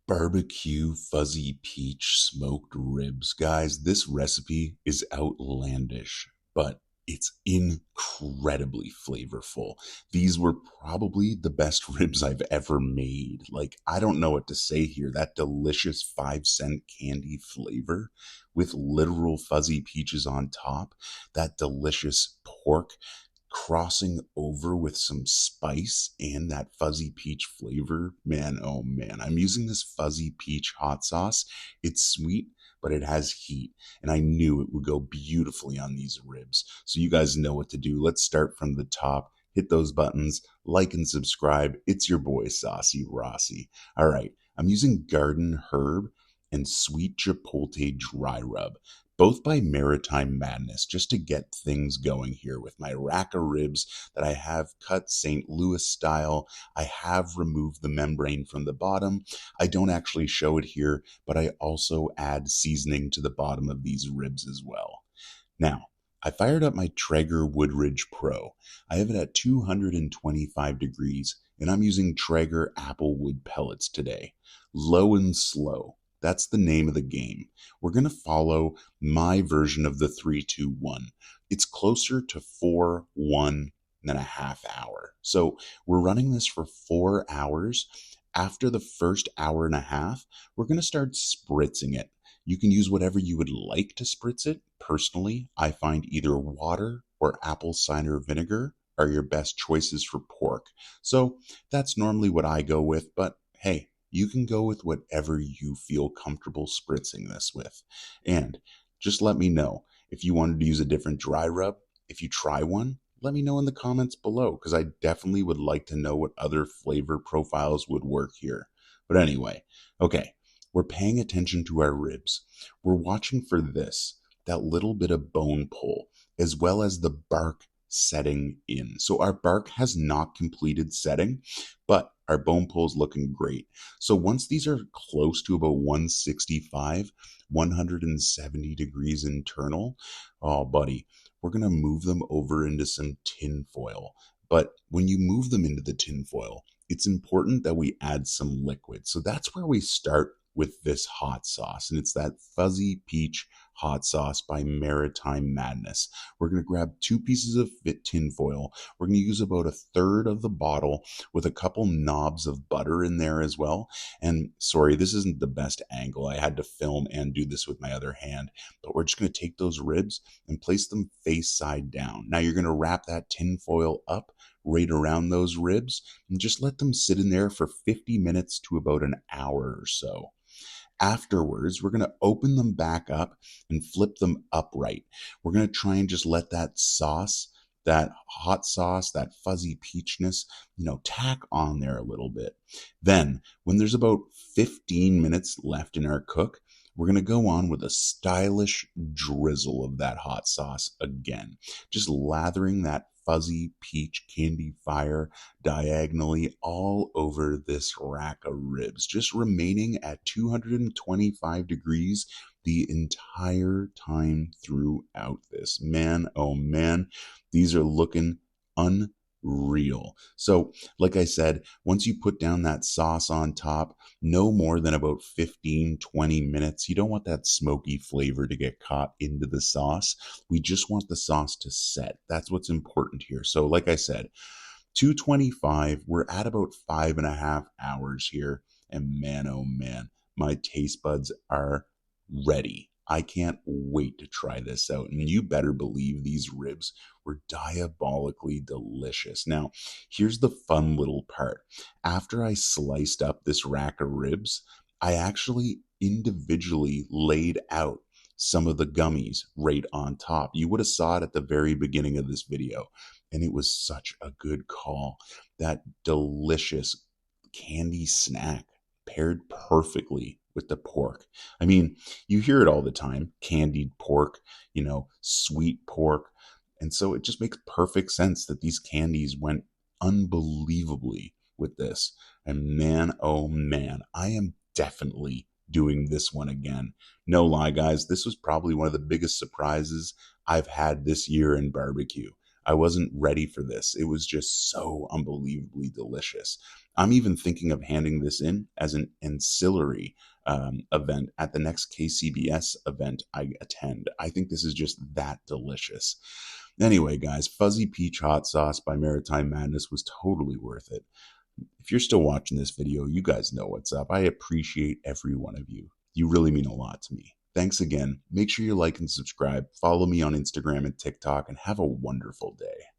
Barbecue fuzzy peach smoked ribs. Guys, this recipe is outlandish, but it's incredibly flavorful. These were probably the best ribs I've ever made. Like, I don't know what to say here. That delicious 5-cent candy flavor with literal fuzzy peaches on top, that delicious pork crossing over with some spice and that fuzzy peach flavor. Man, oh man, I'm using this fuzzy peach hot sauce. It's sweet, but it has heat, and I knew it would go beautifully on these ribs. So you guys know what to do. Let's start from the top. Hit those buttons, like and subscribe. It's your boy Saucy Rossy. All right, I'm using garden herb and sweet chipotle dry rub, both by Maritime Madness, just to get things going here with my rack of ribs that I have cut St. Louis style. I have removed the membrane from the bottom. I don't actually show it here, but I also add seasoning to the bottom of these ribs as well. Now, I fired up my Traeger Woodridge Pro. I have it at 225 degrees, and I'm using Traeger Applewood pellets today. Low and slow. That's the name of the game. We're going to follow my version of the 3-2-1. It's closer to 4-1.5 hour. So we're running this for 4 hours. After the first hour and a half, we're going to start spritzing it. You can use whatever you would like to spritz it. Personally, I find either water or apple cider vinegar are your best choices for pork. So that's normally what I go with, but hey, you can go with whatever you feel comfortable spritzing this with. And just let me know if you wanted to use a different dry rub. If you try one, let me know in the comments below, because I definitely would like to know what other flavor profiles would work here. But anyway, okay, we're paying attention to our ribs. We're watching for this, that little bit of bone pull, as well as the bark setting in. So our bark has not completed setting, but our bone pull is looking great. So once these are close to about 165, 170 degrees internal, oh buddy, we're gonna move them over into some tin foil. But when you move them into the tin foil, it's important that we add some liquid. So that's where we start with this hot sauce, and it's that fuzzy peach hot sauce by Maritime Madness. We're going to grab 2 pieces of tin foil. We're going to use about 1/3 of the bottle with a couple knobs of butter in there as well. And sorry, this isn't the best angle. I had to film and do this with my other hand, but we're just going to take those ribs and place them face side down. Now you're going to wrap that tin foil up right around those ribs and just let them sit in there for 50 minutes to about an hour or so. Afterwards, we're going to open them back up and flip them upright. We're going to try and just let that sauce, that hot sauce, that fuzzy peachness, tack on there a little bit. Then, when there's about 15 minutes left in our cook, we're going to go on with a stylish drizzle of that hot sauce again, just lathering that fuzzy peach candy fire diagonally all over this rack of ribs, just remaining at 225 degrees the entire time throughout this. Man, oh man, these are looking unreal. So, like I said, once you put down that sauce on top, no more than about 15-20 minutes. You don't want that smoky flavor to get caught into the sauce. We just want the sauce to set. That's what's important here. So, like I said, 225, we're at about 5.5 hours here. And man, oh man, my taste buds are ready. I can't wait to try this out. And you better believe these ribs were diabolically delicious. Now, here's the fun little part. After I sliced up this rack of ribs, I actually individually laid out some of the gummies right on top. You would have saw it at the very beginning of this video, and it was such a good call. That delicious candy snack paired perfectly with the pork. I mean, you hear it all the time, candied pork, sweet pork. And so it just makes perfect sense that these candies went unbelievably with this. And man, oh man, I am definitely doing this one again. No lie, guys, this was probably one of the biggest surprises I've had this year in barbecue. I wasn't ready for this. It was just so unbelievably delicious. I'm even thinking of handing this in as an ancillary event at the next KCBS event I attend. I think this is just that delicious. Anyway, guys, Fuzzy Peach Hot Sauce by Maritime Madness was totally worth it. If you're still watching this video, you guys know what's up. I appreciate every one of you. You really mean a lot to me. Thanks again. Make sure you like and subscribe. Follow me on Instagram and TikTok, and have a wonderful day.